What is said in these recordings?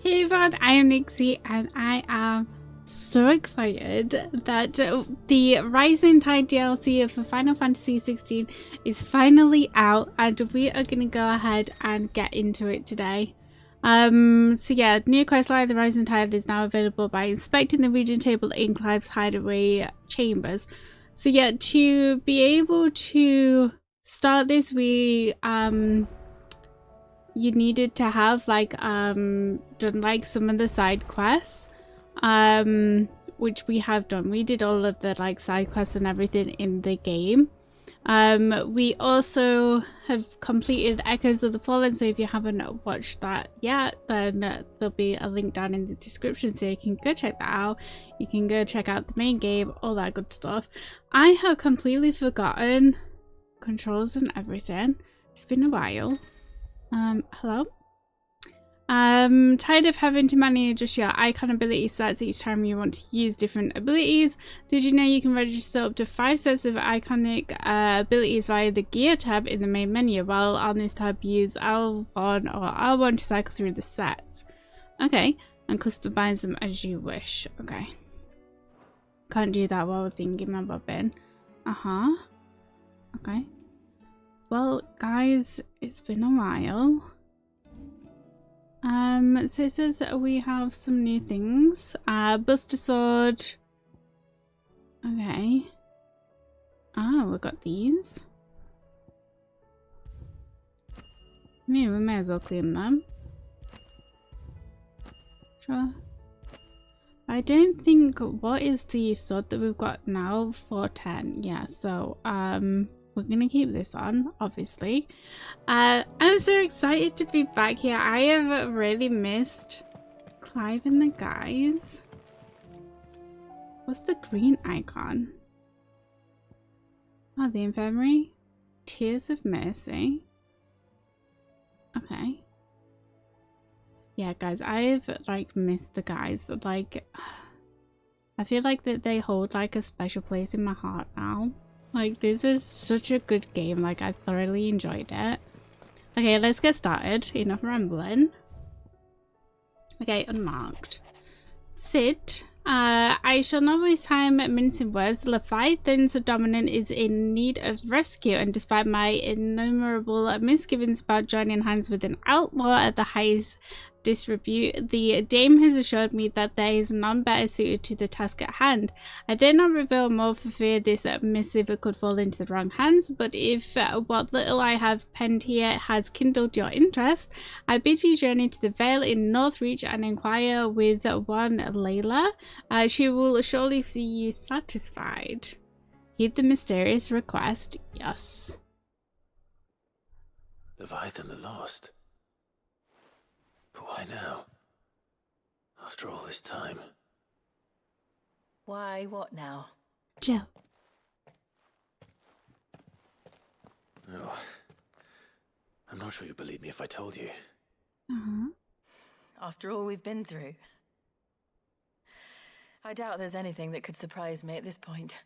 Hey everyone, I am Nixie and I am so excited that the Rising Tide DLC for Final Fantasy XVI is finally out and we are going to go ahead and get into it today. So yeah, new questline, the Rising Tide is now available by inspecting the region table in Clive's hideaway chambers. So yeah, to be able to start this, you needed to have like done like some of the side quests, which we have done. We did all of the like side quests and everything in the game. We also have completed Echoes of the Fallen, so if you haven't watched that yet, then there'll be a link down in the description so you can go check that out. You can go check out the main game, all that good stuff. I have completely forgotten controls and everything. It's been a while. Hello? Tired of having to manage just your icon ability sets each time you want to use different abilities. Did you know you can register up to 5 sets of iconic abilities via the gear tab in the main menu? While on this tab, use L1 or R1 to cycle through the sets. Okay, and customize them as you wish. Okay. Can't do that while thinking my bobbin. Okay. Well, guys, it's been a while. So it says that we have some new things. Buster Sword. Okay. Oh, we got these. Yeah, we may as well clean them. Sure. I don't think, what is the sword that we've got now? 410. Yeah, so, we're gonna keep this on, obviously. I'm so excited to be back here. I have really missed Clive and the guys. What's the green icon? Oh, the infirmary. Tears of Mercy. Okay. Yeah, guys, I've like missed the guys. Like, I feel like that they hold like a special place in my heart now. Like, this is such a good game. Like, I thoroughly enjoyed it. Okay, let's get started. Enough rambling. Okay, unmarked. Sid. I shall not waste time mincing words. Leviathan's dominant is in need of rescue, and despite my innumerable misgivings about joining hands with an outlaw at the highest disrepute, the dame has assured me that there is none better suited to the task at hand. I dare not reveal more for fear this missive could fall into the wrong hands, but if what little I have penned here has kindled your interest, I bid you journey to the Vale in Northreach and inquire with one Layla. She will surely see you satisfied. Heed the mysterious request. Yes. Leviathan the Lost. But why now? After all this time. Why, what now? Jill. Oh, I'm not sure you'd believe me if I told you. After all we've been through. I doubt there's anything that could surprise me at this point.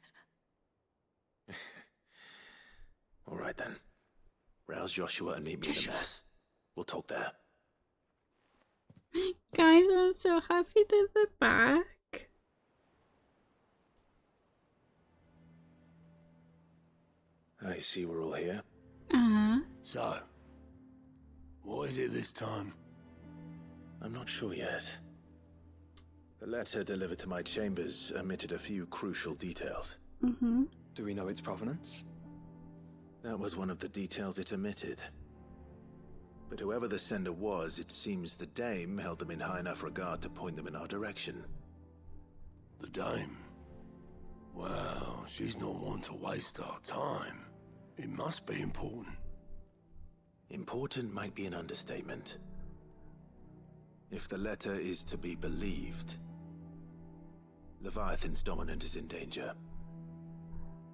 All right then. Rouse Joshua and meet me in the mess. We'll talk there. Guys, I'm so happy that they're back. I see we're all here. So, what is it this time? I'm not sure yet. The letter delivered to my chambers omitted a few crucial details. Do we know its provenance? That was one of the details it omitted. But whoever the sender was, it seems the dame held them in high enough regard to point them in our direction. The dame? Well, she's not one to waste our time. It must be important. Important might be an understatement. If the letter is to be believed, Leviathan's dominant is in danger.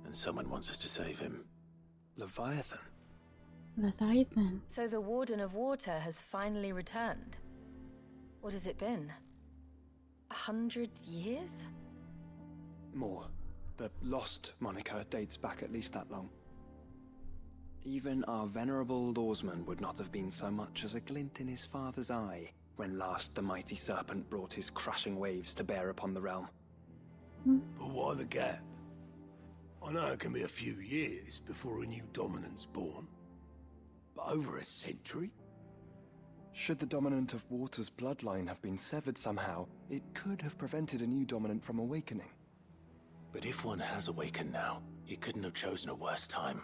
And someone wants us to save him. Leviathan? Leviathan. So the Warden of Water has finally returned. What has it been? 100 years? More. The Lost moniker dates back at least that long. Even our venerable lawsman would not have been so much as a glint in his father's eye when last the mighty serpent brought his crushing waves to bear upon the realm. But why the gap? I know it can be a few years before a new dominant's born. But over a century? Should the Dominant of Water's bloodline have been severed somehow, it could have prevented a new dominant from awakening. But if one has awakened now, he couldn't have chosen a worse time.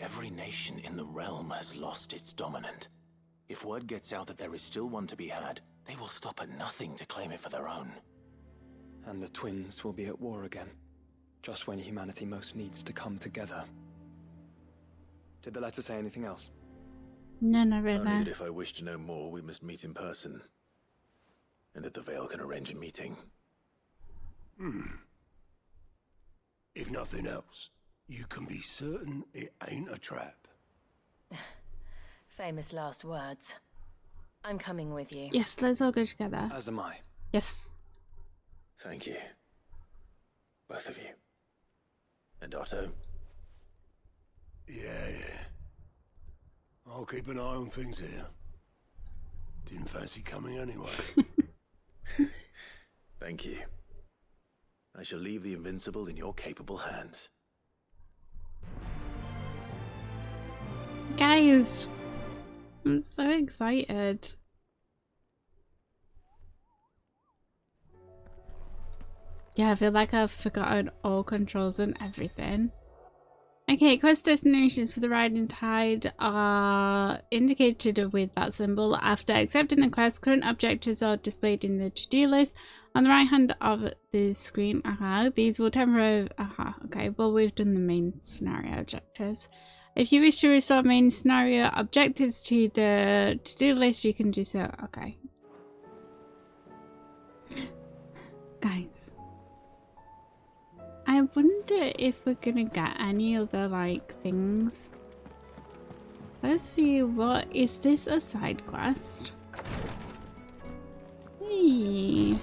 Every nation in the realm has lost its dominant. If word gets out that there is still one to be had, they will stop at nothing to claim it for their own. And the twins will be at war again, just when humanity most needs to come together. Did the letter say anything else? No, not Only really. that if I wish to know more, we must meet in person. And that the Veil can arrange a meeting. If nothing else, you can be certain it ain't a trap. Famous last words. I'm coming with you. Yes, let's all go together. As am I. Yes. Thank you. Both of you. And Otto. Yeah. I'll keep an eye on things here. Didn't fancy coming anyway. Thank you. I shall leave the Invincible in your capable hands. Guys, I'm so excited. Yeah, I feel like I've forgotten all controls and everything. Okay, quest destinations for the Riding Tide are indicated with that symbol. After accepting the quest, current objectives are displayed in the to-do list on the right hand of the screen. These will temporarily... okay, well, we've done the main scenario objectives. If you wish to restore main scenario objectives to the to-do list, you can do so. Okay. Guys. I wonder if we're gonna get any other, like, things. Let's see, what is this, a side quest? Hey.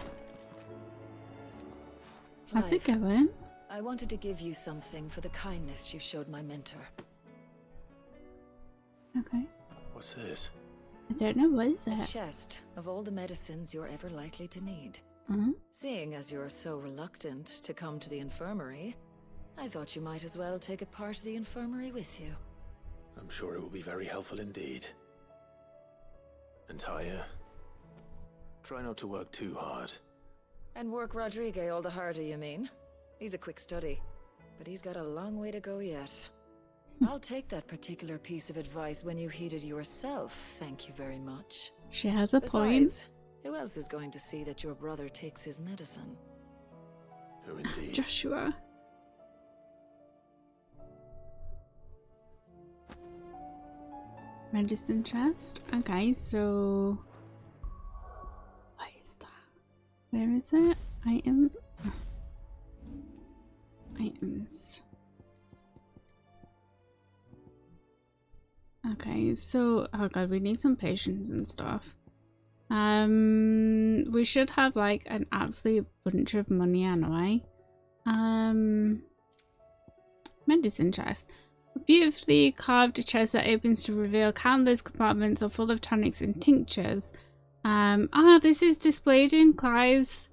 How's it Clive, going? I wanted to give you something for the kindness you showed my mentor. Okay. What's this? I don't know, what is A it? chest of all the medicines you're ever likely to need. Seeing as you're so reluctant to come to the infirmary, I thought you might as well take a part of the infirmary with you. I'm sure it will be very helpful indeed. And Taya, try not to work too hard. And work Rodrigue all the harder, you mean? He's a quick study, but he's got a long way to go yet. I'll take that particular piece of advice when you heed it yourself, thank you very much. She has a point. Besides, who else is going to see that your brother takes his medicine? Oh, indeed. Joshua. Medicine chest. Okay, so what is that? Where is it? Items. Items. Okay, so oh god, we need some patience and stuff. We should have like an absolute bunch of money anyway. Medicine chest. A beautifully carved chest that opens to reveal countless compartments are full of tonics and tinctures. This is displayed in Clive's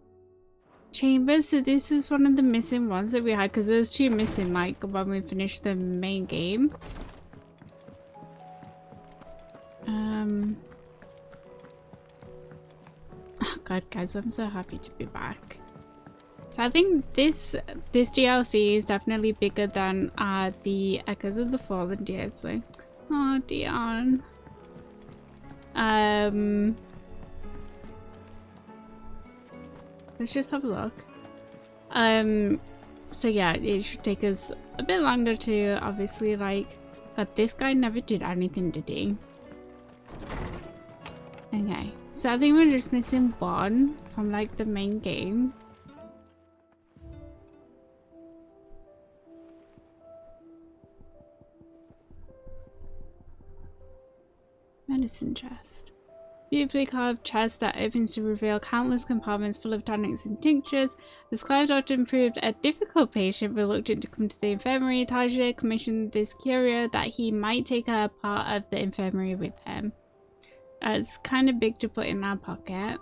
chamber. So this was one of the missing ones that we had, because there was two missing like when we finished the main game. Oh god, guys, I'm so happy to be back. So I think this DLC is definitely bigger than the Echoes of the Fallen DLC. Oh, Dion. Let's just have a look. So yeah, it should take us a bit longer to obviously like, but this guy never did anything, did he? Okay, so I think we're just missing one from like the main game. Medicine chest. Beautifully carved chest that opens to reveal countless compartments full of tonics and tinctures. As Clive often proved a difficult patient reluctant to come to the infirmary, Tajir commissioned this curio that he might take a part of the infirmary with him. It's kind of big to put in our pocket.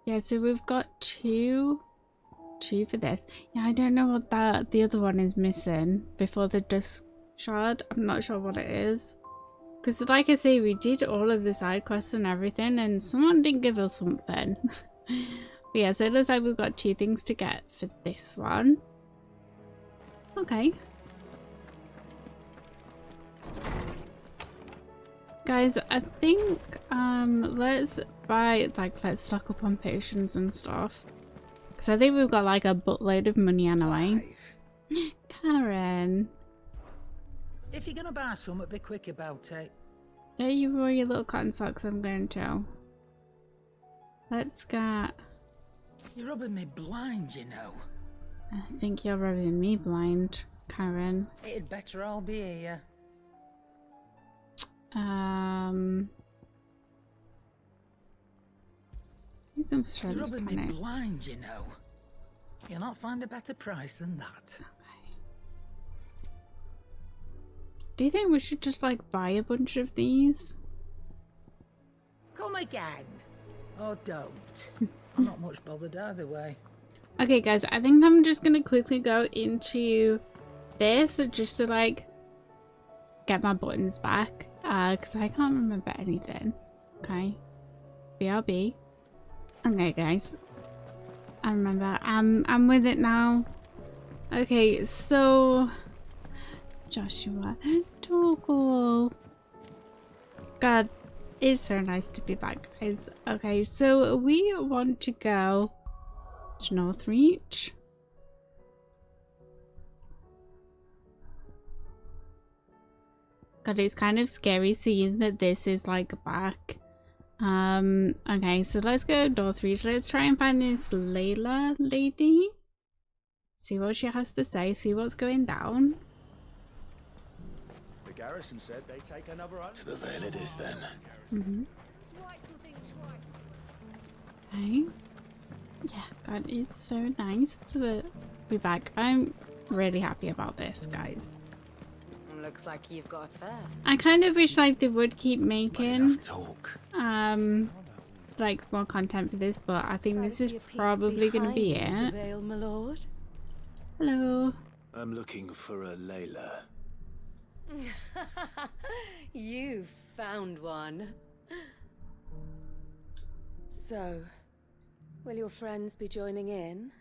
Yeah, so we've got two for this. Yeah, I don't know what the other one is missing before the dusk shard. I'm not sure what it is. Because like I say, we did all of the side quests and everything, and someone didn't give us something. But yeah, so it looks like we've got 2 things to get for this one. Okay. Guys, I think let's stock up on potions and stuff. Because I think we've got like a buttload of money anyway. Karen. If you're gonna buy something, be quick about it. Don't you worry your little cotton socks, I'm going to. Let's get... You're rubbing me blind, you know. I think you're rubbing me blind, Karen. It'd better all be here. Need some strands You're rubbing me panics. blind, you know. You'll not find a better price than that. Okay. Do you think we should just like buy a bunch of these? Come again. Or don't. I'm not much bothered either way. Okay guys, I think I'm just gonna quickly go into this just to like get my buttons back. Because I can't remember anything. Okay. BRB. Okay guys. I remember. I'm with it now. Okay, so Joshua Toggle. God, it's so nice to be back, guys. Okay, so we want to go to Northreach. God, it's kind of scary seeing that this is like back. Okay, so let's go Northreach. Let's try and find this Layla lady. See what she has to say, see what's going down. The garrison said they take another To the Vale it is then. Okay. Yeah, God, it's so nice to be back. I'm really happy about this, guys. Looks like you've got a thirst. I kind of wish like they would keep making Talk. like more content for this, but I think this is probably gonna be it. Vale, my lord. Hello. I'm looking for a Layla. You found one. So, will your friends be joining in?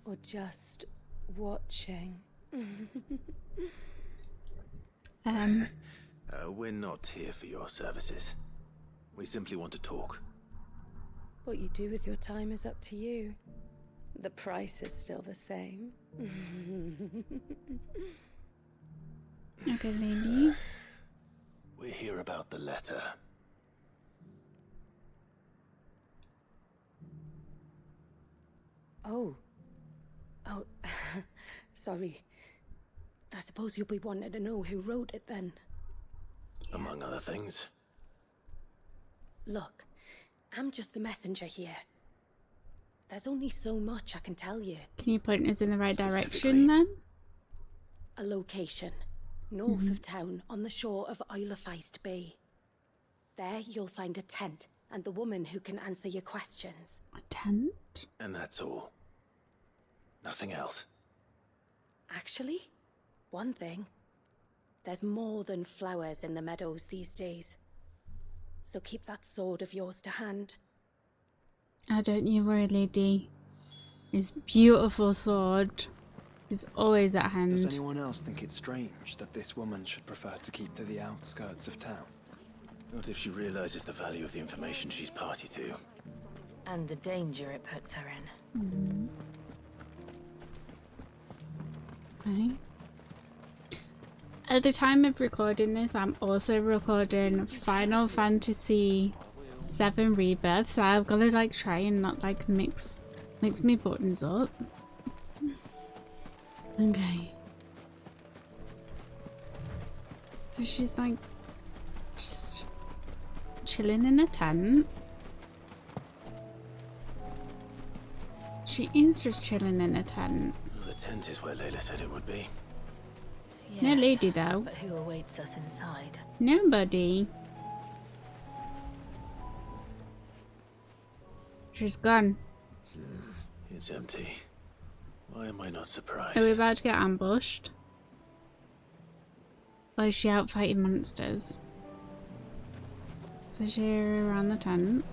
Or just watching? We're not here for your services. We simply want to talk. What you do with your time is up to you. The price is still the same. Okay, lady. We're here about the letter. Oh, sorry. I suppose you'll be wanting to know who wrote it then. Among other things. Look, I'm just the messenger here. There's only so much I can tell you. Can you point us in the right direction then? A location, north of town, on the shore of Isle of Feist Bay. There you'll find a tent and the woman who can answer your questions. A tent? And that's all. Nothing else. Actually, one thing. There's more than flowers in the meadows these days. So keep that sword of yours to hand. Oh, don't you worry, lady. His beautiful sword is always at hand. Does anyone else think it's strange that this woman should prefer to keep to the outskirts of town? Not if she realizes the value of the information she's party to. And the danger it puts her in. Okay. At the time of recording this, I'm also recording Final Fantasy VII Rebirth, so I've got to like try and not like mix me buttons up. Okay. So she's like just chilling in a tent. She is just chilling in a tent. The tent tent is where Layla said it would be. No Yes, lady, though. but who awaits us inside? Nobody. She's gone. It's empty. Why am I not surprised? Are we about to get ambushed? Or is she out fighting monsters? So she's around the tent.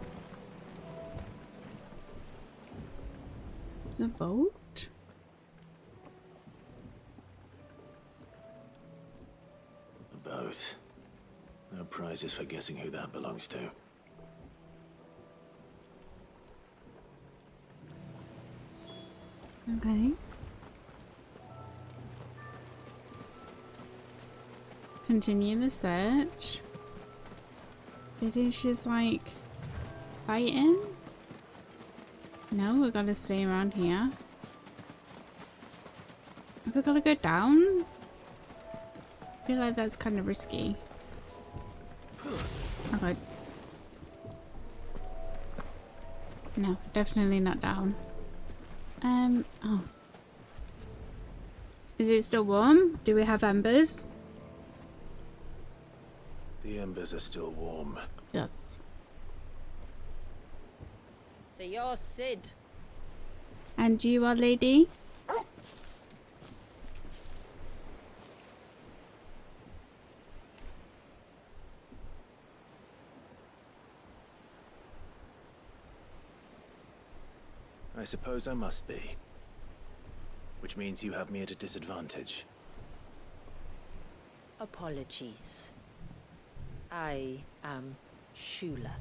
The boat? A boat. No prizes for guessing who that belongs to. Okay. Continue the search. Do you think she's like fighting? No, we gotta stay around here. Have we gotta go down? I feel like that's kind of risky. Okay. No, definitely not down. Oh. Is it still warm? Do we have embers? The embers are still warm. Yes. So you're Sid. And you are lady? I suppose I must be. Which means you have me at a disadvantage. Apologies. I am Shula,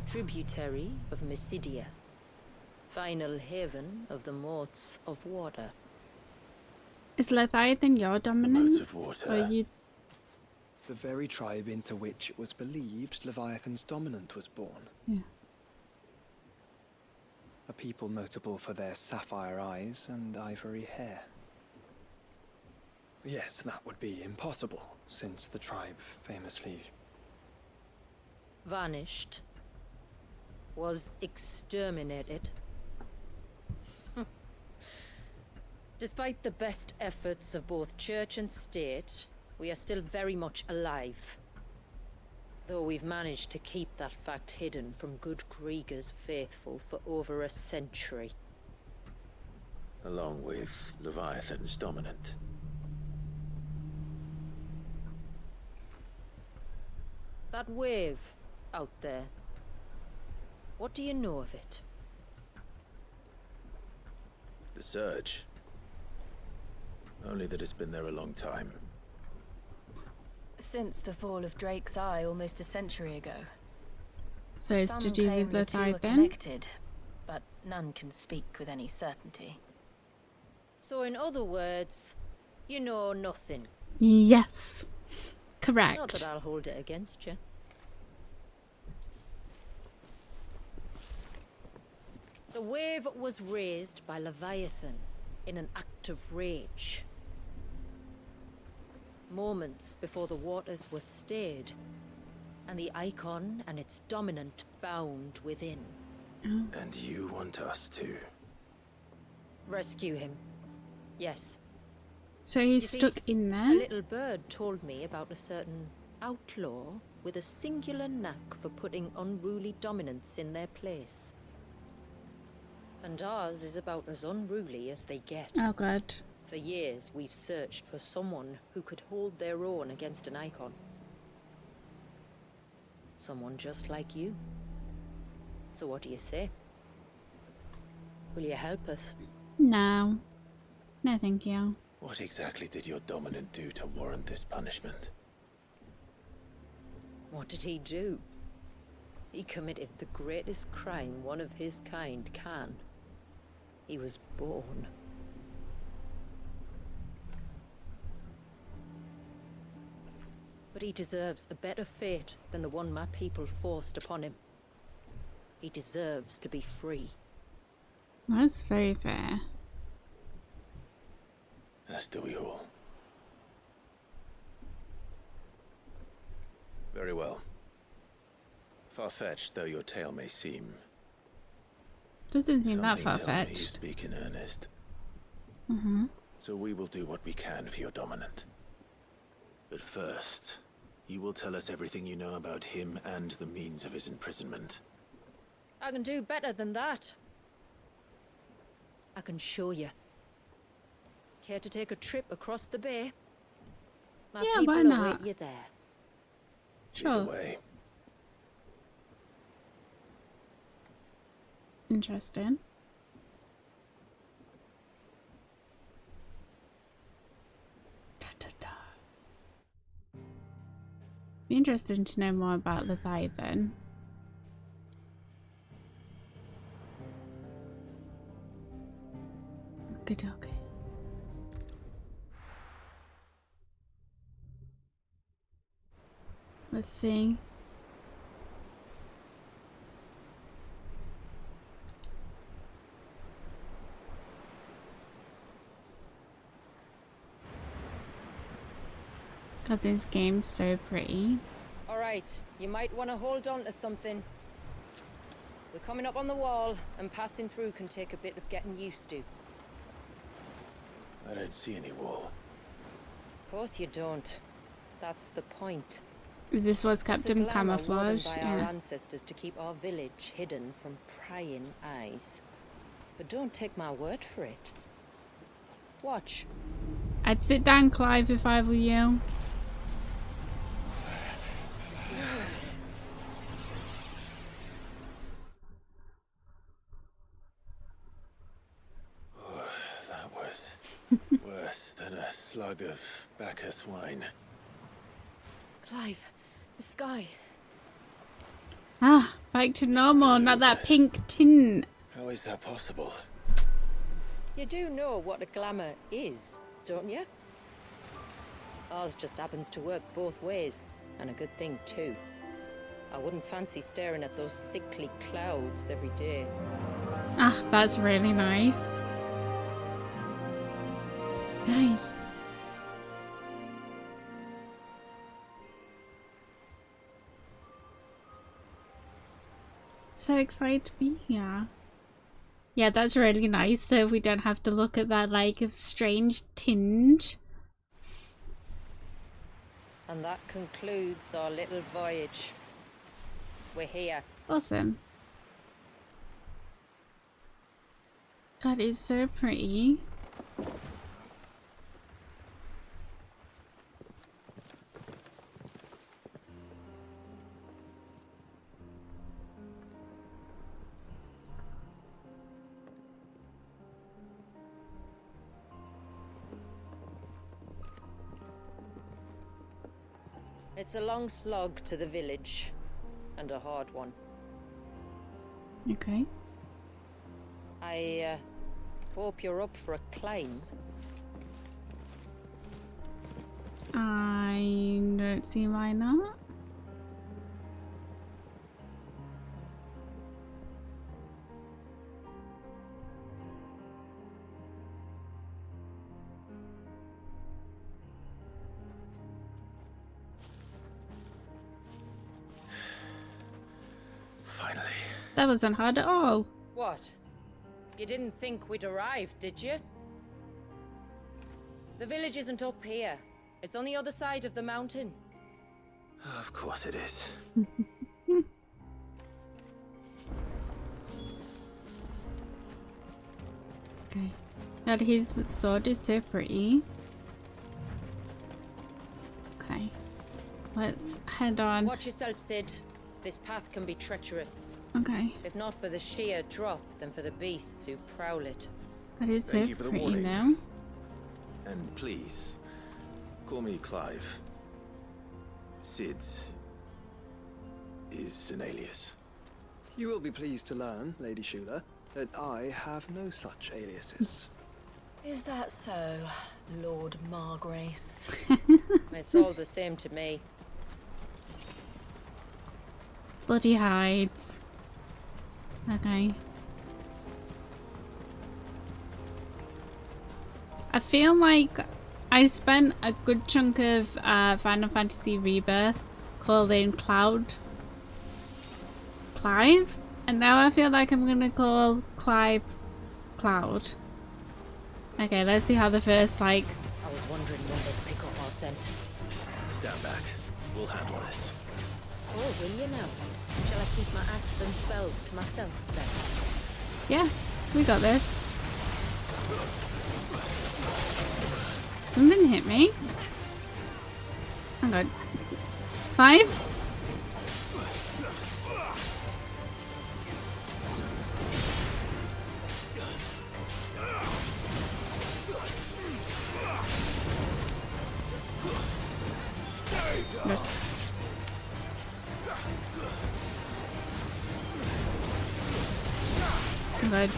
tributary of Mysidia, final haven of the Moats of Water. Is Leviathan your dominant? Moats of Water. Or are you? The very tribe into which it was believed Leviathan's dominant was born. Yeah. A people notable for their sapphire eyes and ivory hair. Yes, that would be impossible, since the tribe famously... Vanished. Was exterminated. Despite the best efforts of both church and state, we are still very much alive. Though we've managed to keep that fact hidden from good Krieger's faithful for over a century. Along with Leviathan's dominant. That wave out there. What do you know of it? The surge. Only that it's been there a long time. Since the fall of Drake's Eye almost a century ago. So it's to Some do claim with the two are Leviathan? connected, but none can speak with any certainty. So in other words, you know nothing. Yes. Not Correct. that I'll hold it against you. The wave was raised by Leviathan in an act of rage. Moments before the waters were stayed, and the Eikon and its dominant bound within. And you want us to... Rescue him. Yes. So he's You see, stuck in A there? little bird told me about a certain outlaw with a singular knack for putting unruly dominants in their place. And ours is about as unruly as they get. Oh god. For years, we've searched for someone who could hold their own against an Eikon. Someone just like you. So what do you say? Will you help us? No. No, thank you. What exactly did your dominant do to warrant this punishment? What did he do? He committed the greatest crime one of his kind can. He was born. But he deserves a better fate than the one my people forced upon him. He deserves to be free. That's very fair. As do we all. Very well. Far-fetched though your tale may seem, Doesn't seem that something tells me you far-fetched. speak in earnest. So we will do what we can for your dominant. But first, you will tell us everything you know about him and the means of his imprisonment. I can do better than that. I can show you. Care to take a trip across the bay? My Yeah, people why not? await you there. Sure. Lead the way. Interesting. Da, da, da. Be interesting to know more about Leviathan. Okay, okay. Let's see. God, this game's so pretty. Alright, you might want to hold on to something. We're coming up on the wall, and passing through can take a bit of getting used to. I don't see any wall. Of course you don't. That's the point. Is this what's It's a Captain glamour woven Camouflage? by our Yeah. ancestors to keep our village hidden from prying eyes. But don't take my word for it. Watch. I'd sit down, Clive, if I were you. That was worse than a slug of Bacchus wine. Clive, the sky. Ah, back to normal, not that pink tint. How is that possible? You do know what a glamour is, don't you? Ours just happens to work both ways, and a good thing too. I wouldn't fancy staring at those sickly clouds every day. Ah, that's really nice. Nice. So excited to be here. Yeah, that's really nice, so we don't have to look at that like strange tinge. And that concludes our little voyage. We're here. Awesome. God, it's so pretty. It's a long slog to the village, and a hard one. Okay. I hope you're up for a climb. I don't see why not. Finally. That wasn't hard at all. What? You didn't think we'd arrived, did you? The village isn't up here. It's on the other side of the mountain. Of course it is. Okay. God, his sword is so pretty. Okay. Let's head on. Watch yourself, Sid. This path can be treacherous. Okay. If not for the sheer drop, then for the beasts who prowl it. That is so Thank you for the pretty warning. though. And please, call me Clive. Sid is an alias. You will be pleased to learn, Lady Shula, that I have no such aliases. Is that so, Lord Margrace? It's all the same to me. Bloody hides. Okay. I feel like I spent a good chunk of Final Fantasy Rebirth calling Clive, and now I feel like I'm gonna call Clive Cloud. Okay, let's see how the first, like... I was wondering when they'd pick up our scent. Stand back. We'll handle this. Oh, will you now? Shall I keep my acts and spells to myself then? Yeah, we got this. Something hit me. Hang on. 5? Yes. Good.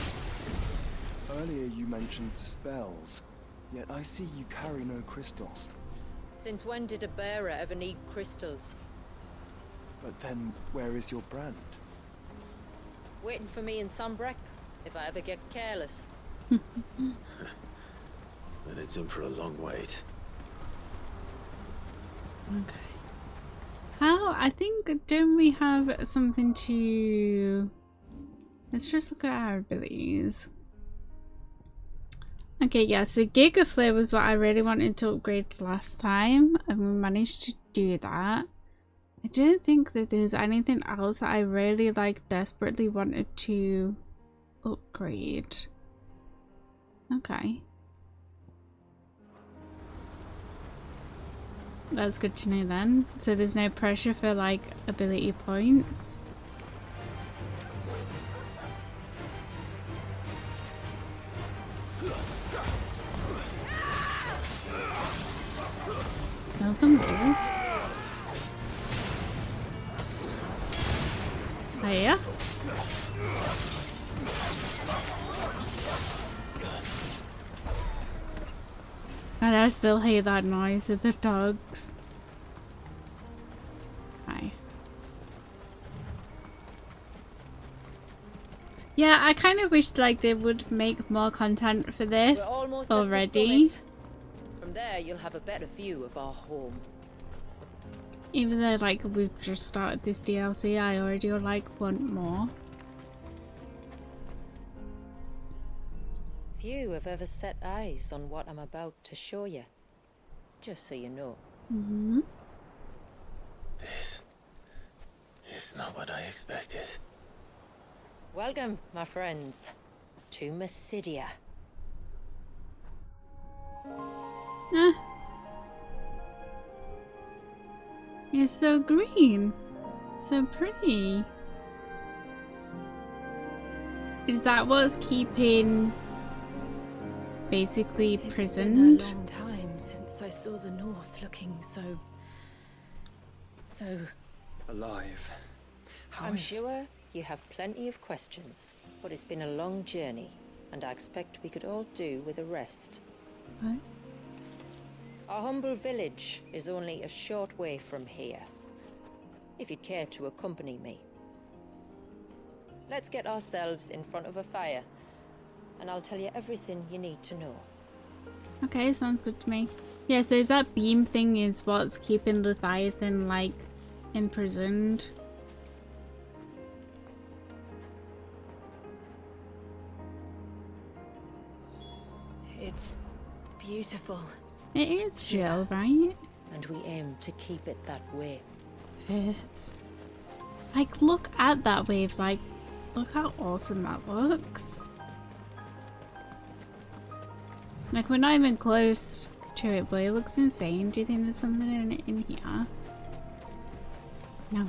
Earlier you mentioned spells, yet I see you carry no crystals. Since when did a bearer ever need crystals? But then, where is your brand? Waiting for me in Sunbreck, if I ever get careless. Then it's in for a long wait. Okay. How? I think, don't we have something to... Let's just look at our abilities. Okay, yeah, so Giga Flare was what I really wanted to upgrade last time, and we managed to do that. I don't think that there's anything else that I really, like, desperately wanted to upgrade. Okay. That's good to know then. So there's no pressure for, like, ability points. Kill them all. Hiya. And I still hate that noise of the dogs. Hi. Yeah, I kind of wish like they would make more content for this already. From there, you'll have a better view of our home. Even though like we've just started this DLC, I already like want more. Few have ever set eyes on what I'm about to show you. Just so you know. Mm-hmm. This is not what I expected. Welcome, my friends, to Mysidia. Ah. It's so green. So pretty. Is that what's keeping basically imprisoned? It's been a long time since I saw the North looking so Alive. I'm sure you have plenty of questions, but it's been a long journey, and I expect we could all do with a rest. What? Our humble village is only a short way from here, if you'd care to accompany me. Let's get ourselves in front of a fire, and I'll tell you everything you need to know. Okay, sounds good to me. Yeah, so is that beam thing is what's keeping Leviathan like imprisoned? it's beautiful. It is chill, right? And we aim to keep it that way. Fits. Like, look at that wave. Like, look how awesome that looks. Like, we're not even close to it, but it looks insane. Do you think there's something in here? No.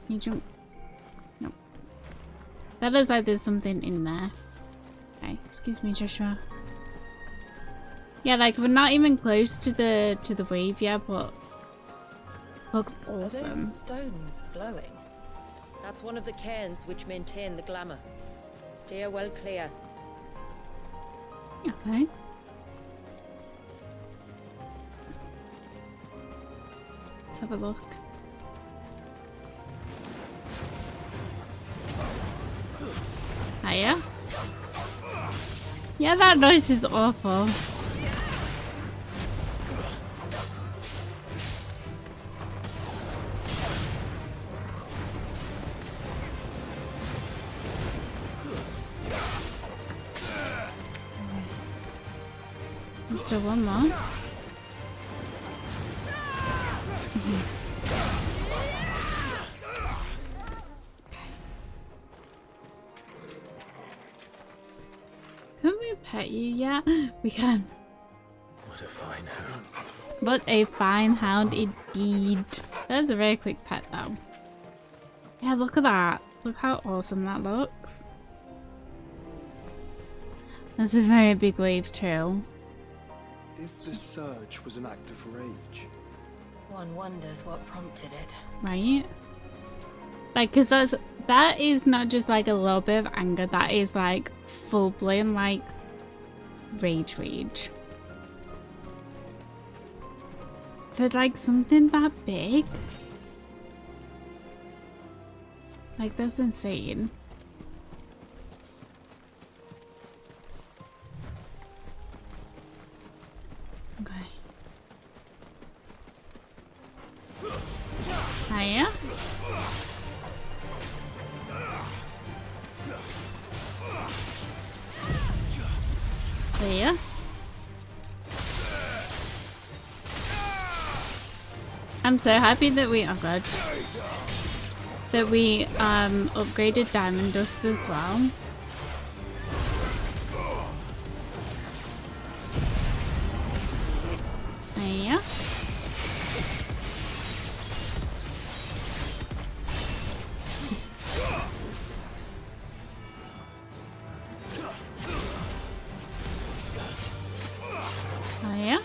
You jump. No. That looks like there's something in there. Okay, excuse me, Joshua. Yeah, like we're not even close to the wave yet, but looks awesome. Are those stones glowing? That's one of the cairns which maintain the glamour. Steer well clear. Okay. Let's have a look. Hiya. Yeah, that noise is awful. still one more. Can we pet you yet? We can. What a fine hound. What a fine hound indeed. That's a very quick pet though. Yeah, look at that. Look how awesome that looks. That's a very big wave too. If the surge was an act of rage, One wonders what prompted it. Right? Like, cause that is not just like a little bit of anger, that is like full blown like rage. For like something that big. Like, that's insane. Okay. Hiya. There. I'm so happy that we, oh god, that we upgraded Diamond Dust as well. Yeah. Oh yeah.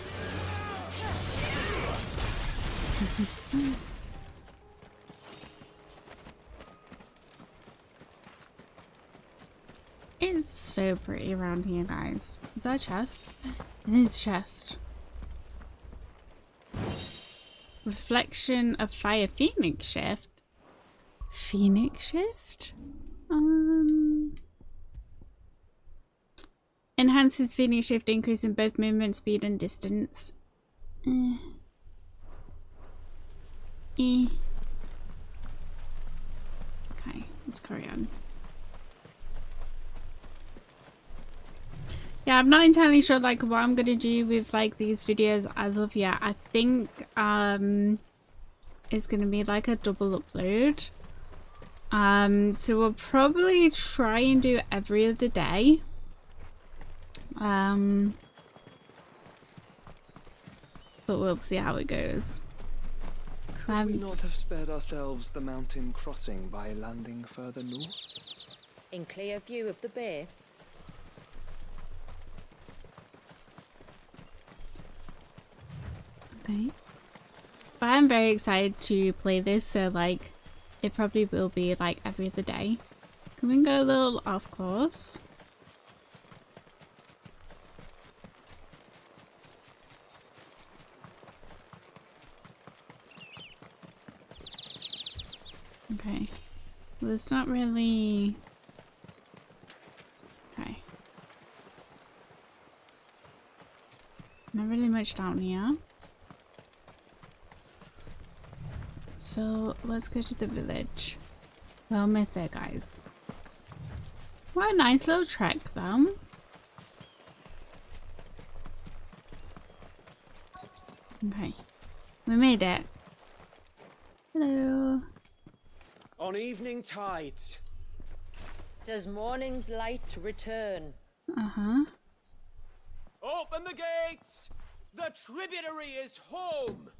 It's so pretty around here, guys. Is that a chest? It is a chest. Reflection of Fire Phoenix Shift. Phoenix Shift? Enhances Phoenix Shift, increasing both movement speed and distance. Okay, let's carry on. Yeah, I'm not entirely sure like what I'm gonna do with like these videos as of yet. I think it's gonna be like a double upload. So we'll probably try and do every other day. But we'll see how it goes. could we not have spared ourselves the mountain crossing by landing further north? In clear view of the bay. Okay. But I'm very excited to play this, so like it probably will be like every other day. Can we go a little off course? Okay. Well, it's not really... Okay. Not really much down here. So let's go to the village. We're almost there, guys. What a nice little trek, though. Okay. We made it. Hello. On evening tides. Does morning's light return? Uh-huh. Open the gates! The tributary is home!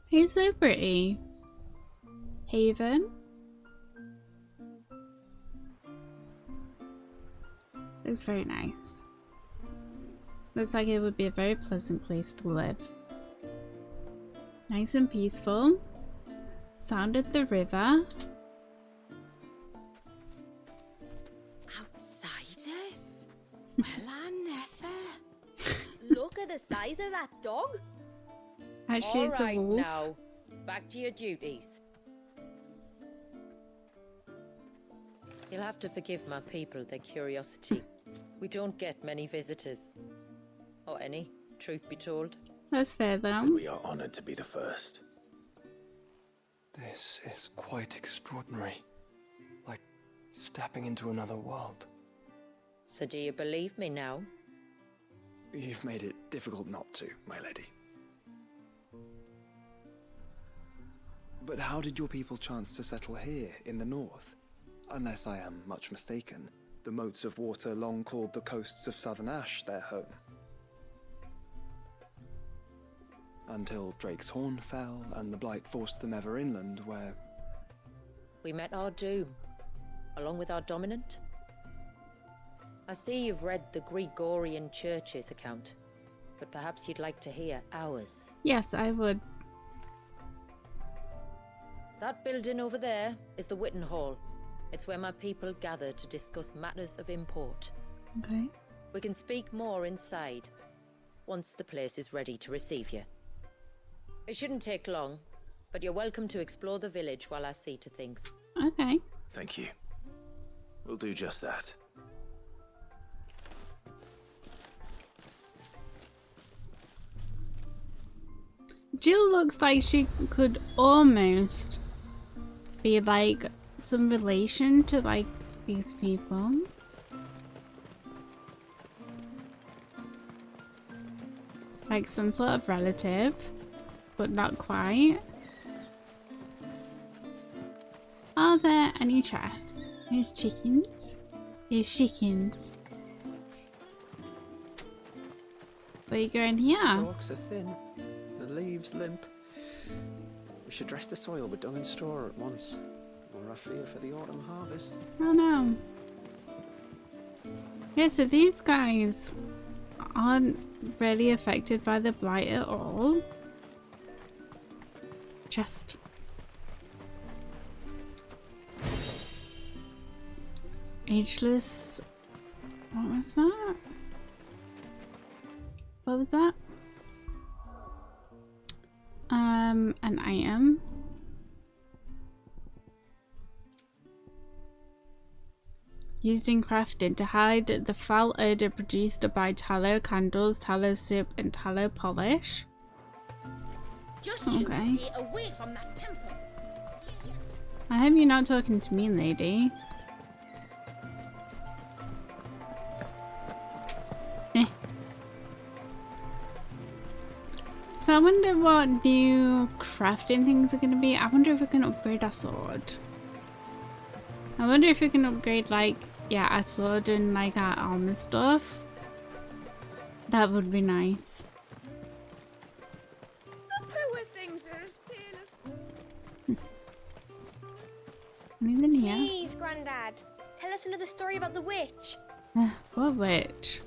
He's so pretty. Haven. Looks very nice. Looks like it would be a very pleasant place to live. Nice and peaceful. Sound of the river. Outsiders? Well, I never. Look at the size of that dog. Actually, it's a wolf. Now, back to your duties. You'll have to forgive my people their curiosity. We don't get many visitors. Or any, truth be told. That's fair, though. We are honored to be the first. This is quite extraordinary. Like Stepping into another world. So do you believe me now? You've made it difficult not to, my lady. But how did your people chance to settle here in the north? Unless I am much mistaken, the moats of water long called the coasts of southern Ash their home. Until Drake's Horn fell and the Blight forced them ever inland, where... We met our doom, along with our Dominant. I see you've read the Gregorian Church's account, but perhaps you'd like to hear ours. Yes, I would. That building over there is the Witten Hall. It's where my people gather to discuss matters of import. Okay. We can speak more inside, once the place is ready to receive you. It shouldn't take long, but you're welcome to explore the village while I see to things. Okay. Thank you. We'll do just that. Jill looks like she could almost be like some relation to like these people. Like some sort of relative, but not quite. Are there any chests? There's chickens. There's chickens. Where you going here? Stalks are thin, the leaves limp. We should dress the soil with dung and straw at once, or I fear for the autumn harvest. Oh no. Yeah, so these guys aren't really affected by the blight at all. Chest. Ageless. What was that? What was that? An item. Used in crafting to hide the foul odor produced by tallow candles, tallow soup, and tallow polish. Just you stay away from that temple. I hope you're not talking to me, lady. So I wonder what new crafting things are going to be. I wonder if we can upgrade our sword. I wonder if we can upgrade like, yeah, our sword and like our armor stuff. That would be nice. The poor things are as pale as... Anything here? Please, Grandad, tell us another story about the witch. What witch?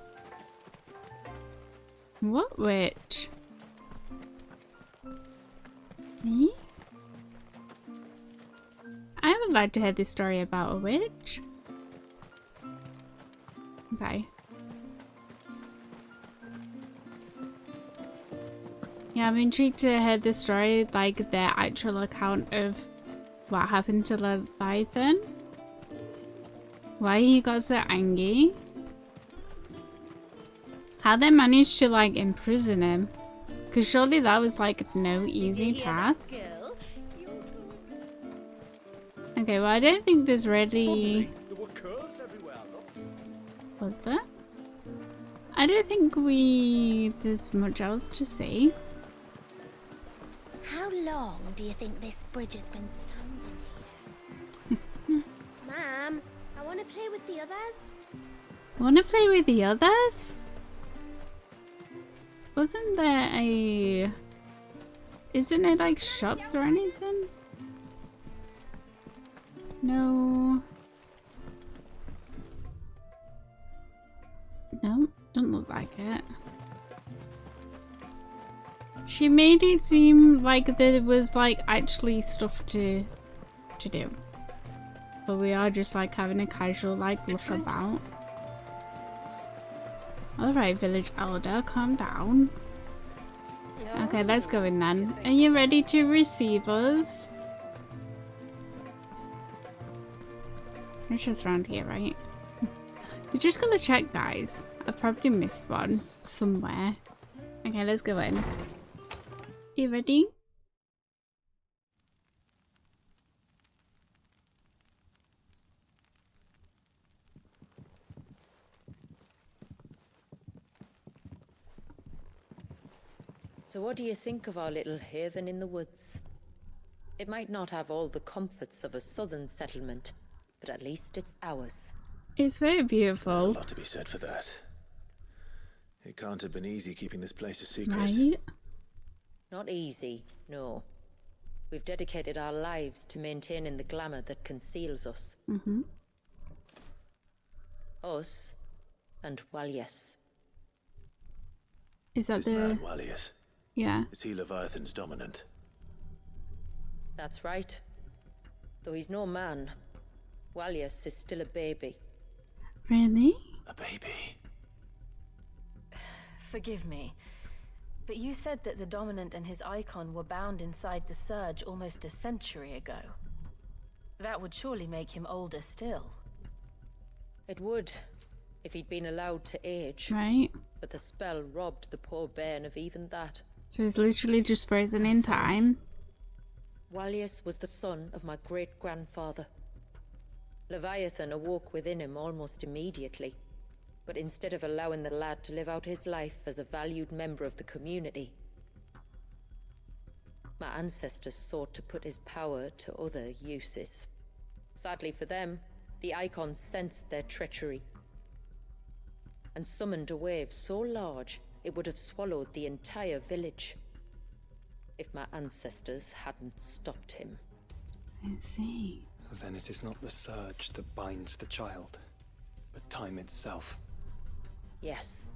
What witch? Me? I would like to hear this story about a witch. Okay. Yeah, I'm intrigued to hear the story, like their actual account of what happened to Leviathan. Why he got so angry. How they managed to like imprison him. Because surely that was like no easy task. Okay, well I don't think there's really... There were curves everywhere, look. Was there? I don't think there's much else to see. How long do you think this bridge has been standing here? Ma'am, I want to play with the others. Wanna play with the others? Wasn't there a... Isn't it like shops or anything? No. No, doesn't look like it. She made it seem like there was like actually stuff to do. But we are just like having a casual like look about. Alright, village elder, calm down. Okay, let's go in then. Are you ready to receive us? It's just around here, right? We're just gonna check, guys. I probably missed one somewhere. Okay, let's go in. You ready? So what do you think of our little haven in the woods? It might not have all the comforts of a southern settlement, but at least it's ours. It's very beautiful. There's a lot to be said for that. It can't have been easy keeping this place a secret. Right? Not easy, no. We've dedicated our lives to maintaining the glamour that conceals us. Mm-hmm. Us and Walyas. Is that This the... man, Walyas, Yeah. is he Leviathan's dominant? That's right. Though he's no man, Walyas is still a baby. Really? A baby? Forgive me, but you said that the Dominant and his Eikon were bound inside the Surge almost a century ago. That would surely make him older still. It would, if he'd been allowed to age. Right. But the spell robbed the poor bairn of even that. So he's literally just frozen in time. Walyas was the son of my great-grandfather. Leviathan awoke within him almost immediately. But instead of allowing the lad to live out his life as a valued member of the community, my ancestors sought to put his power to other uses. Sadly for them, the Eikons sensed their treachery and summoned a wave so large it would have swallowed the entire village if my ancestors hadn't stopped him. I see. Then it is not the surge that binds the child, but time itself. Yes.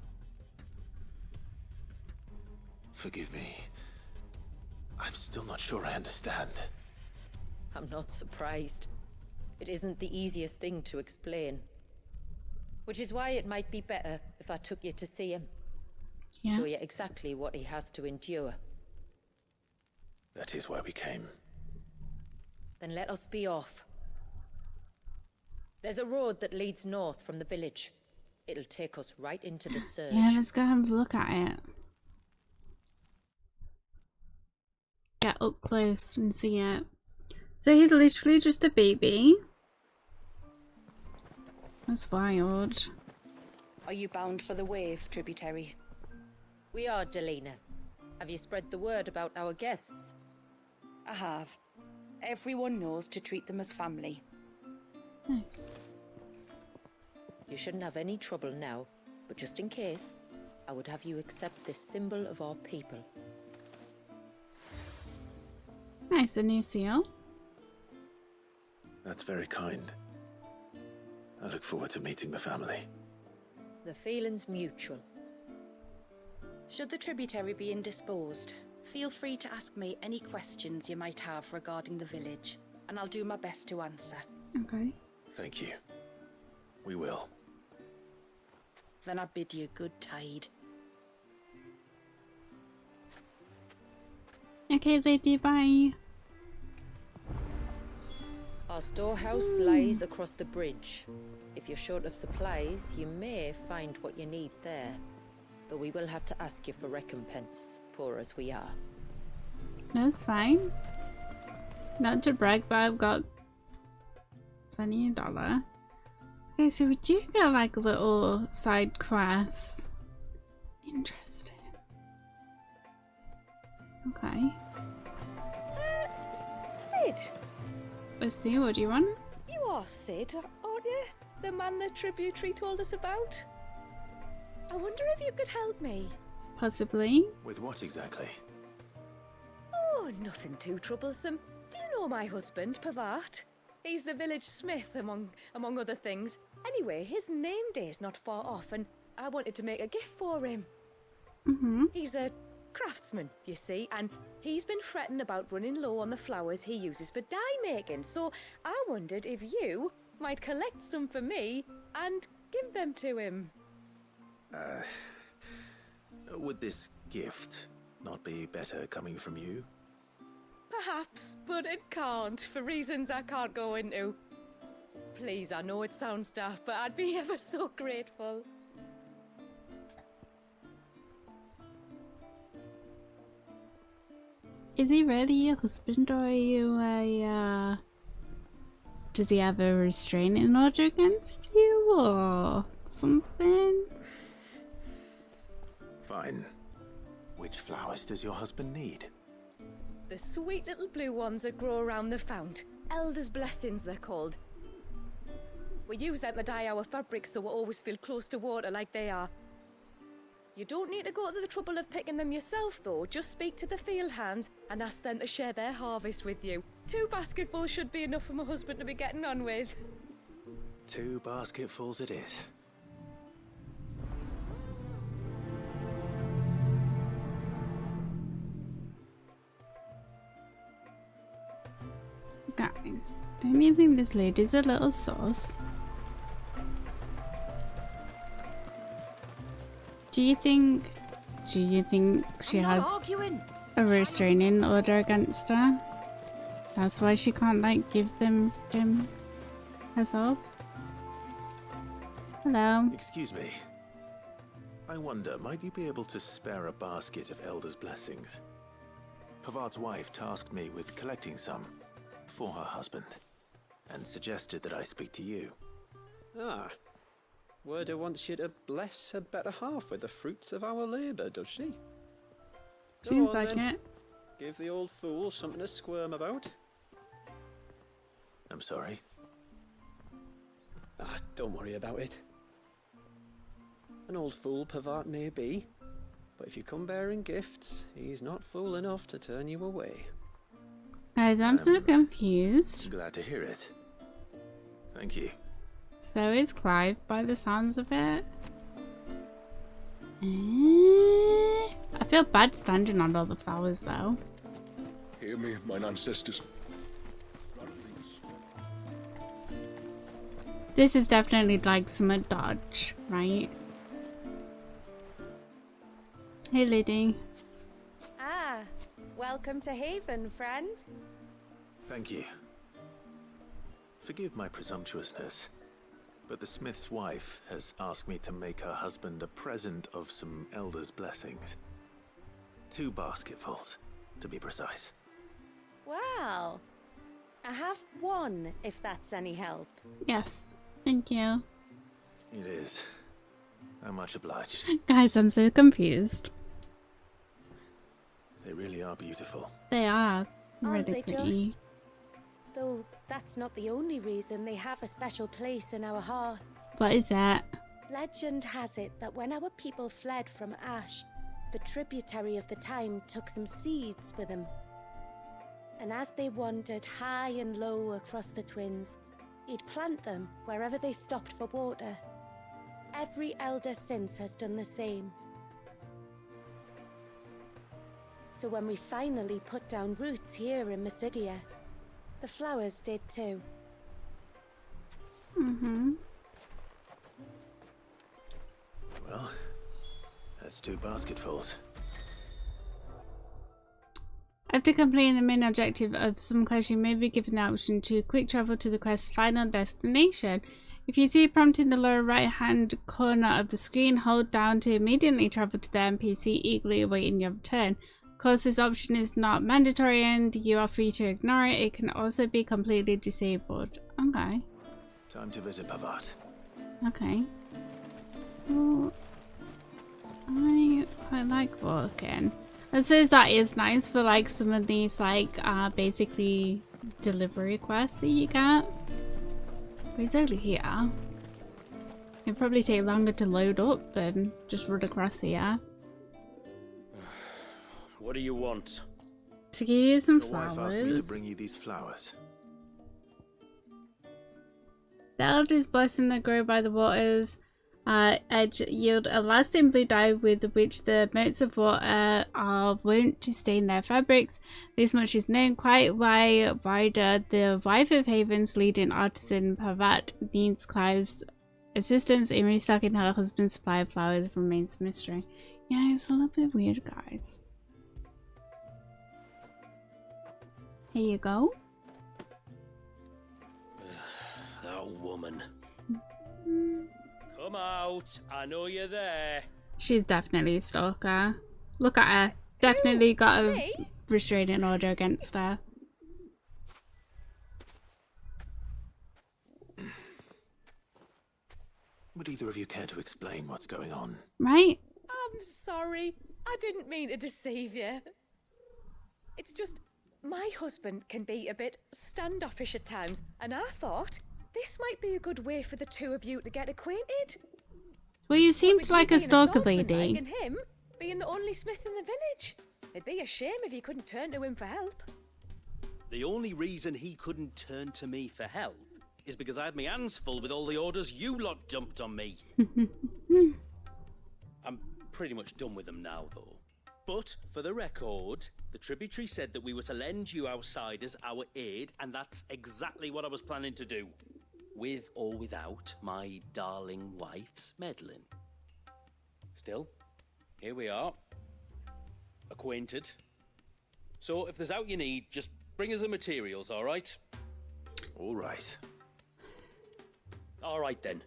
Forgive me. I'm still not sure I understand. I'm not surprised. It isn't the easiest thing to explain. Which is why it might be better if I took you to see him. Yeah. Show you exactly what he has to endure. That is why we came. Then let us be off. There's a road that leads north from the village. It'll take us right into the Surge. Yeah, let's go have a look at it. Get up close and see it. So he's literally just a baby. That's wild. Are you bound for the wave, tributary? We are, Delina. Have you spread the word about our guests? I have. Everyone knows to treat them as family. Nice. You shouldn't have any trouble now, but just in case, I would have you accept this symbol of our people. Nice, a new seal. That's very kind. I look forward to meeting the family. The feeling's mutual. Should the tributary be indisposed, feel free to ask me any questions you might have regarding the village, and I'll do my best to answer. Okay. Thank you. We will. Then I bid you good tide. Okay, lady, bye. Our storehouse lies across the bridge. If you're short of supplies, you may find what you need there. Though we will have to ask you for recompense, poor as we are. That's fine. Not to brag, but I've got plenty of dollar. Okay, so we do get like little side quests. Interesting. Okay. Sid! Let's see, what do you want? You are Sid, aren't you? The man the tributary told us about? I wonder if you could help me. Possibly. With what exactly? Oh, nothing too troublesome. Do you know my husband, Pavat? He's the village smith, among other things. Anyway, his name day's not far off, and I wanted to make a gift for him. Mm-hmm. He's a craftsman, you see, and he's been fretting about running low on the flowers he uses for dye making, so I wondered if you might collect some for me and give them to him. Would this gift not be better coming from you? Perhaps, but it can't, for reasons I can't go into. Please, I know it sounds daft, but I'd be ever so grateful. Is he really your husband, or are you a, does he have a restraining order against you, or something? Fine. Which Which flowers does your husband need? The sweet little blue ones that grow around the fount. Elder's blessings, they're called. We use them to dye our fabrics so we always feel close to water like they are. You don't need to go to the trouble of picking them yourself, though. Just speak to the field hands and ask them to share their harvest with you. 2 basketfuls should be enough for my husband to be getting on with. 2 basketfuls it is. Guys, don't you think this lady's a little sus? Do you think she has a restraining order against her? That's why she can't like give them herself? Hello. Excuse me. I wonder, might you be able to spare a basket of Elder's blessings? Pavart's wife tasked me with collecting some for her husband, and suggested that I speak to you. Ah. Werda wants you to bless her better half with the fruits of our labour, does she? Seems Go on, like then. it. Give the old fool something to squirm about. I'm sorry. Ah, don't worry about it. An old fool Pavart may be, but if you come bearing gifts, he's not fool enough to turn you away. Guys, I'm so confused. Glad to hear it. Thank you. So is Clive, by the sounds of it. I feel bad standing on all the flowers, though. Hear me, mine ancestors. This is definitely like some dodge, right? Hey, lady. Ah, welcome to Haven, friend. Thank you. Forgive my presumptuousness, but the smith's wife has asked me to make her husband a present of some Elder's blessings. 2 basketfuls, to be precise. Well, I have 1, if that's any help. Yes, thank you. It is. I'm much obliged. Guys, I'm so confused. They really are beautiful. They are Aren't really they pretty. just? Though that's not the only reason they have a special place in our hearts. What is that? Legend has it that when our people fled from Ash, the tributary of the time took some seeds with them. And as they wandered high and low across the Twins, he'd plant them wherever they stopped for water. Every elder since has done the same. So when we finally put down roots here in Mysidia, the flowers did too. Mm-hmm. Well, that's 2 basketfuls. After completing the main objective of some quest, you may be given the option to quick travel to the quest's final destination. If you see a prompt in the lower right hand corner of the screen, hold down to immediately travel to the NPC eagerly awaiting your return. Of course, this option is not mandatory and you are free to ignore it. It can also be completely disabled. Okay. Time to visit Pavart. Okay. Well, I quite like walking. I suppose that is nice for like some of these like basically delivery quests that you get. But it's only here. It'd probably take longer to load up than just run across here. What do you want? To give you some Your wife asked me to flowers. bring you these flowers. The Elder's blessing that grow by the water's edge yield a lasting blue dye with which the motes of water are wont to stain their fabrics. This much is known quite why Ryder, the wife of Haven's leading artisan Pavat, needs Clive's assistance in restocking her husband's supply of flowers remains a mystery. Yeah, it's a little bit weird, guys. Here you go. That woman. Come out. I know you're there. She's definitely a stalker. Look at her. Definitely got a restraining order against her. Would either of you care to explain what's going on? Right? I'm sorry. I didn't mean to deceive you. It's just, my husband can be a bit standoffish at times, and I thought this might be a good way for the two of you to get acquainted. Well, you seemed like a stalker lady. And him being the only smith in the village. It'd be a shame if you couldn't turn to him for help. The only reason he couldn't turn to me for help is because I had my hands full with all the orders you lot dumped on me. I'm pretty much done with them now, though. But, for the record, the tributary said that we were to lend you outsiders our aid, and that's exactly what I was planning to do. With or without my darling wife's meddling. Still, here we are. Acquainted. So, if there's out you need, just bring us the materials, alright? Alright. Alright then.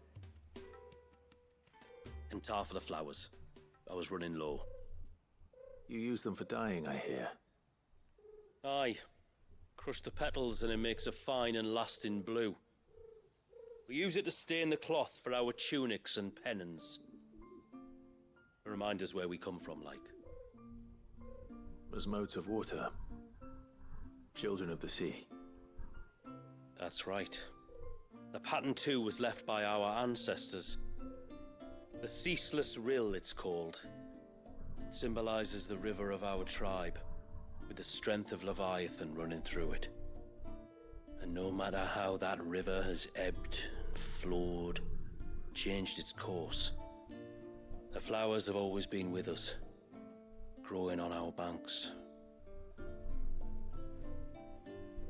And tar for the flowers. I was running low. You use them for dyeing, I hear. Aye. Crush the petals and it makes a fine and lasting blue. We use it to stain the cloth for our tunics and pennons. Remind us where we come from, like. As motes of water. Children of the sea. That's right. The pattern too was left by our ancestors. The Ceaseless Rill, it's called. It symbolizes the river of our tribe, with the strength of Leviathan running through it. And no matter how that river has ebbed and flowed, changed its course, the flowers have always been with us, growing on our banks.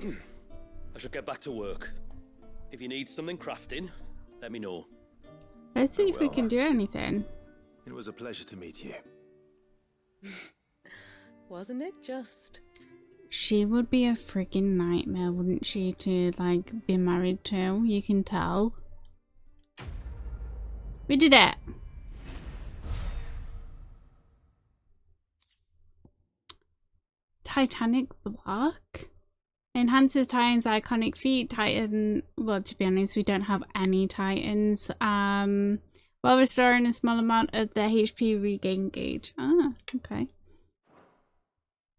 I should get back to work. If you need something crafting, let me know. Let's see if we can do anything. It was a pleasure to meet you. Wasn't it just? She would be a freaking nightmare, wouldn't she, to, like, be married to? You can tell. We did it! Titanic Block. Enhances Titan's iconic feat. Titan, well, to be honest, we don't have any Titans. While restoring a small amount of the HP regain gauge. Ah, okay.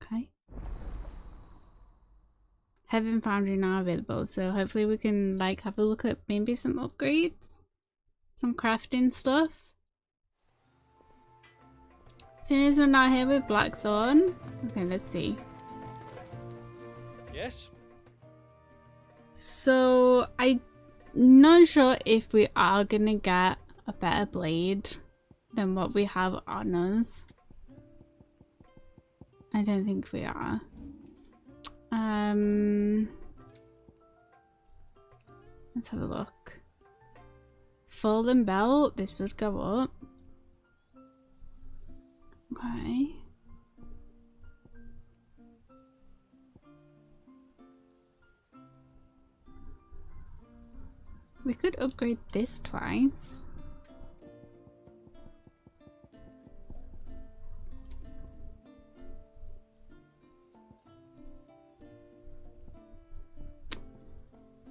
Okay. Heaven Foundry now available, so hopefully we can, like, have a look at maybe some upgrades. Some crafting stuff. As soon as we're not here with Blackthorn. Okay, let's see. Yes? So, I'm not sure if we are gonna get a better blade than what we have on us. I don't think we are. Let's have a look. Fallen Belt, this would go up. Okay. We could upgrade this twice.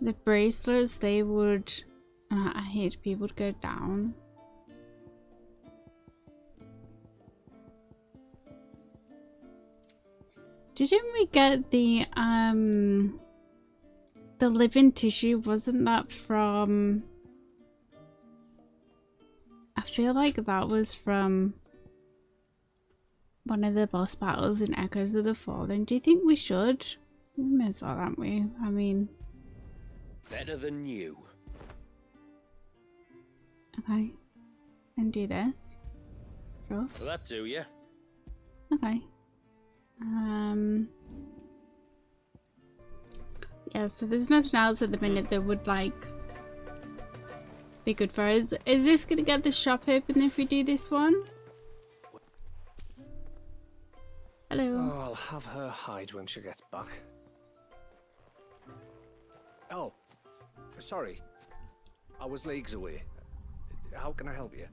The bracelets, they would, HP would go down. Didn't we get the living tissue? Wasn't that from, I feel like that was from one of the boss battles in Echoes of the Fallen. Do you think we should? We may as well, aren't we? I mean, better than you. Okay. And do this. Sure. Will that do, yeah? Okay. Yeah, so there's nothing else at the minute that would, like, be good for us. Is this gonna get the shop open if we do this one? Hello. Oh, I'll have her hide when she gets back. Oh, sorry. I was leagues away. How can I help you?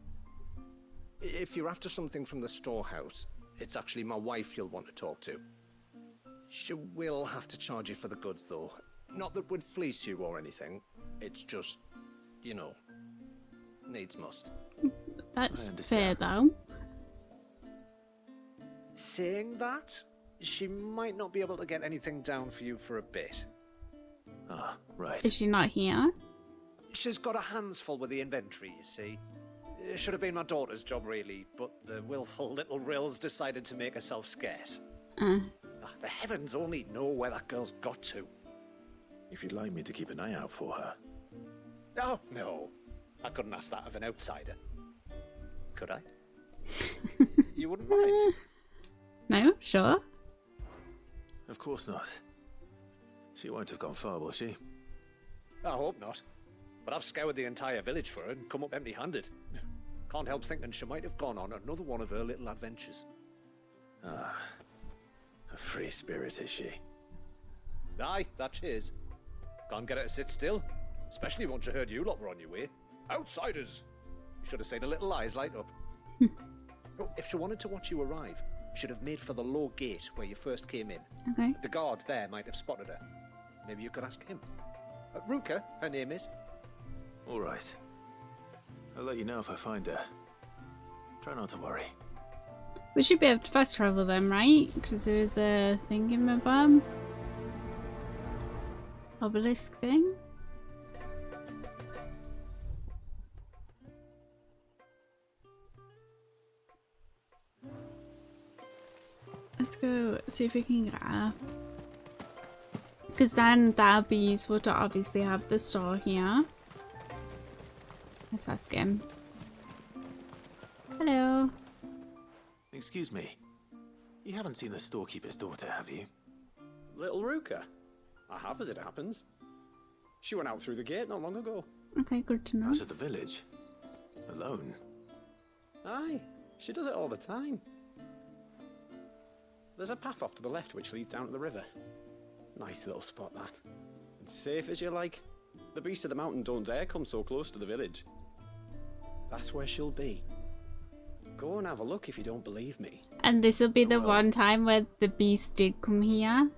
If you're after something from the storehouse, it's actually my wife you'll want to talk to. She will have to charge you for the goods, though. Not that we'd fleece you or anything. It's just, you know, needs must. That's fair, though. Saying that, she might not be able to get anything down for you for a bit. Ah, right. Is she not here? She's got her hands full with the inventory, you see. It should have been my daughter's job, really, but the willful little Rills decided to make herself scarce. The heavens only know where that girl's got to. If you'd like me to keep an eye out for her. Oh, no. I couldn't ask that of an outsider. Could I? You wouldn't mind? No, sure. Of course not. She won't have gone far, will she? I hope not. But I've scoured the entire village for her and come up empty-handed. Can't help thinking she might have gone on another one of her little adventures. Ah, a free spirit is she? Aye, that she is. Can't get her to sit still, especially once you heard you lot were on your way. Outsiders! You should have seen her little eyes light up. Oh, if she wanted to watch you arrive, she'd have made for the low gate where you first came in. Okay. The guard there might have spotted her. Maybe you could ask him. Ruka, her name is. All right. I'll let you know if I find her. Try not to worry. We should be able to fast travel them, right? Because there was a thing in my bum. Obelisk thing. Let's go see if we can get her. Because then that'll be useful to obviously have the store here. Let's ask him. Hello. Excuse me. You haven't seen the storekeeper's daughter, have you? Little Ruka? I have, as it happens. She went out through the gate not long ago. Okay, good to know. Out of the village? Alone? Aye, she does it all the time. There's a path off to the left which leads down to the river. Nice little spot, that. And safe as you like. The beasts of the mountain don't dare come so close to the village. That's where she'll be. Go and have a look if you don't believe me. And this will be the one time where the beast did come here.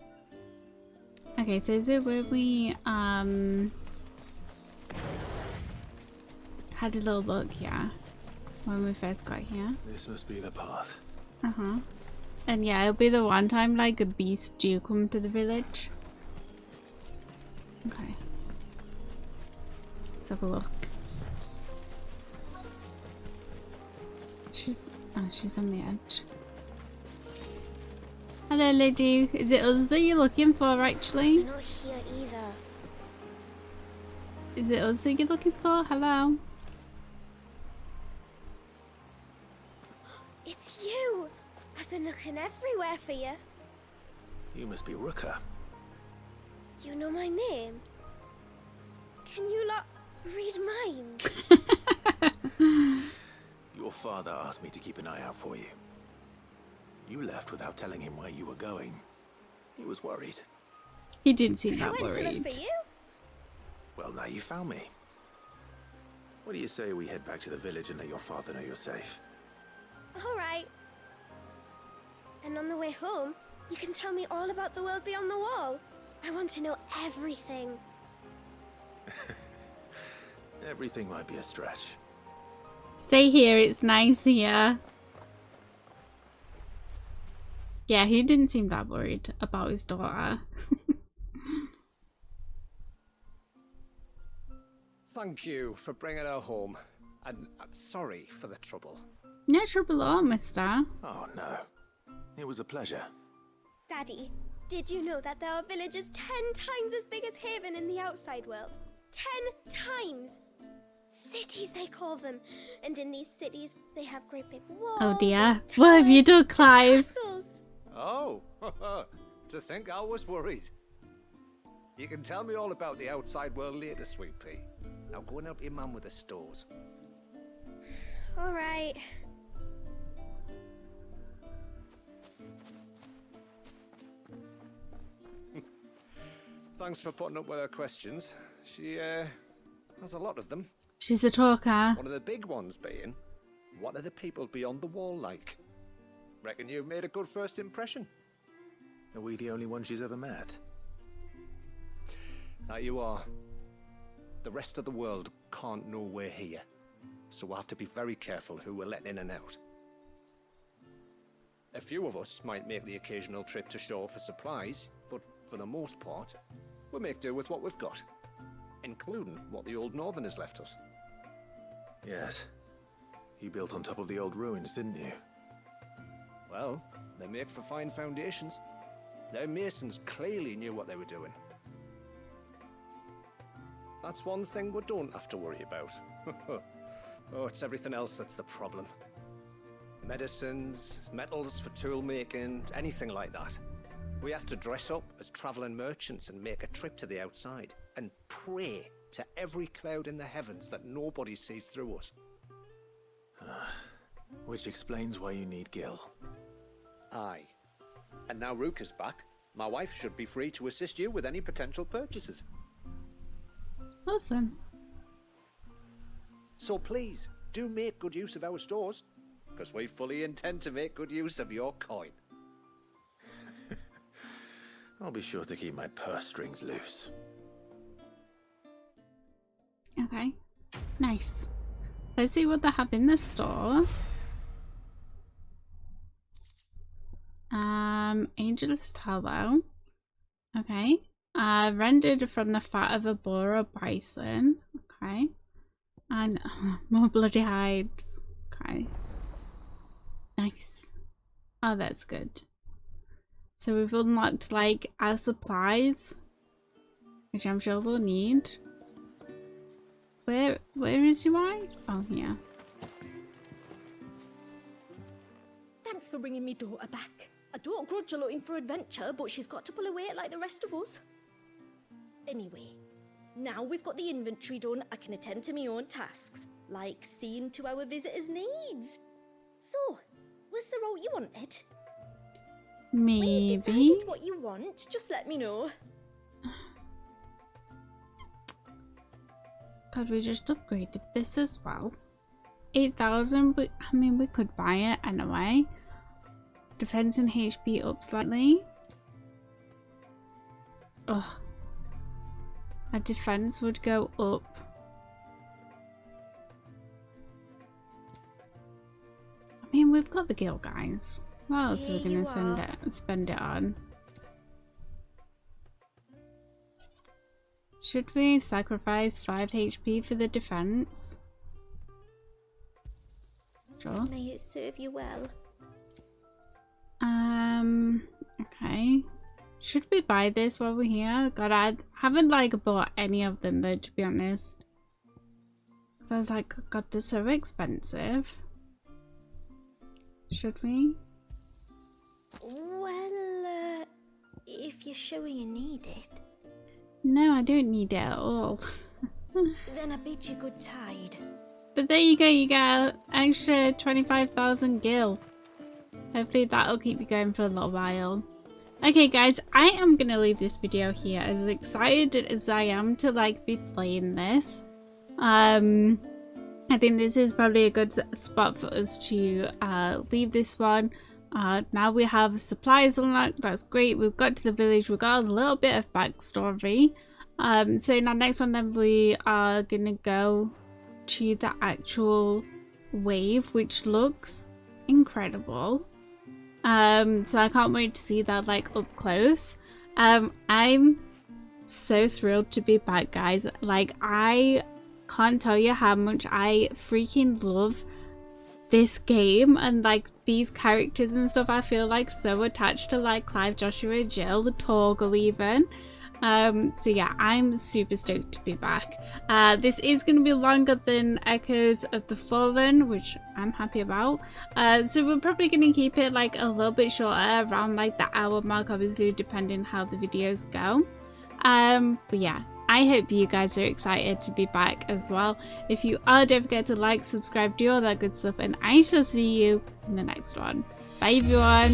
Okay, so is it where we had a little look here when we first got here? This must be the path. Uh-huh. And yeah, it'll be the one time like the beasts do come to the village. Okay. Let's have a look. She's on the edge. Hello, lady. Is it us that you're looking for, actually? They're not here either. Is it us that you're looking for? Hello? It's you! I've been looking everywhere for you. You must be Ruka. You know my name? Can you lot read mine? Your father asked me to keep an eye out for you. You left without telling him where you were going. He was worried. He didn't seem that I went to worried. look for you. Well, now you found me. What do you say we head back to the village and let your father know you're safe? All right. And on the way home, you can tell me all about the world beyond the wall. I want to know everything. Everything might be a stretch. Stay here, it's nice here. Yeah, he didn't seem that worried about his daughter. Thank you for bringing her home. And sorry for the trouble. No trouble at all, mister. Oh, no. It was a pleasure. Daddy, did you know that there are villages 10 times as big as Haven in the outside world? 10 times! Cities, they call them. And in these cities, they have great big walls. Oh dear. What have you done, Clive? Castles. Oh, to think I was worried. You can tell me all about the outside world later, Sweet Pea. Now go and help your mum with the stores. All right. Thanks for putting up with her questions. She, has a lot of them. She's a talker. One of the big ones being, what are the people beyond the wall like? Reckon you've made a good first impression. Are we the only ones she's ever met? That you are. The rest of the world can't know we're here, so we'll have to be very careful who we're letting in and out. A few of us might make the occasional trip to shore for supplies, but for the most part, we make do with what we've got, including what the old Northerners left us. Yes. You built on top of the old ruins, didn't you? Well, they make for fine foundations. Their masons clearly knew what they were doing. That's one thing we don't have to worry about. Oh, it's everything else that's the problem. Medicines, metals for tool making, anything like that. We have to dress up as traveling merchants and make a trip to the outside and pray to every cloud in the heavens that nobody sees through us. Which explains why you need Gil. Aye. And now Rook is back, my wife should be free to assist you with any potential purchases. Awesome. So please, do make good use of our stores, because we fully intend to make good use of your coin. I'll be sure to keep my purse strings loose. Okay. Nice. Let's see what they have in the store. Angel's Tallow. Okay. Rendered from the fat of a boar or bison. Okay. And more bloody hides. Okay. Nice. Oh, that's good. So we've unlocked like our supplies, which I'm sure we'll need. Where is your wife? Oh, here. Thanks for bringing me daughter back. I don't grudge her looking for adventure, but she's got to pull her weight like the rest of us. Anyway, now we've got the inventory done, I can attend to my own tasks, like seeing to our visitors' needs. So, was the route you wanted? Maybe. When you've decided what you want, just let me know. God, we just upgraded this as well. 8,000, I mean, we could buy it anyway. Defense and HP up slightly. Ugh. Our defense would go up. I mean, we've got the guild, guys. What else are we gonna spend it on? Should we sacrifice 5 HP for the defense? Sure. May it serve you well. Okay. Should we buy this while we're here? God, I haven't like bought any of them though, to be honest. So I was like, God, they're so expensive. Should we? Well, if you're sure you need it. No, I don't need it at all. Then I bid you good tide. But there you go, you get extra 25,000 gil. Hopefully that'll keep you going for a little while. Okay guys, I am gonna leave this video here. As excited as I am to like be playing this, I think this is probably a good spot for us to leave this one. Now we have supplies unlocked, that's great. We've got to the village, we've got a little bit of backstory. So in our next one then we are gonna go to the actual wave, which looks incredible. So I can't wait to see that like up close. I'm so thrilled to be back, guys. Like, I can't tell you how much I freaking love this game and like these characters and stuff. I feel like so attached to like Clive, Joshua, Jill, the Torgal even. So yeah, I'm super stoked to be back. This is going to be longer than Echoes of the Fallen, which I'm happy about. So we're probably going to keep it like a little bit shorter, around like the hour mark, obviously depending how the videos go. But yeah, I hope you guys are excited to be back as well. If you are, don't forget to like, subscribe, do all that good stuff, and I shall see you in the next one. Bye everyone.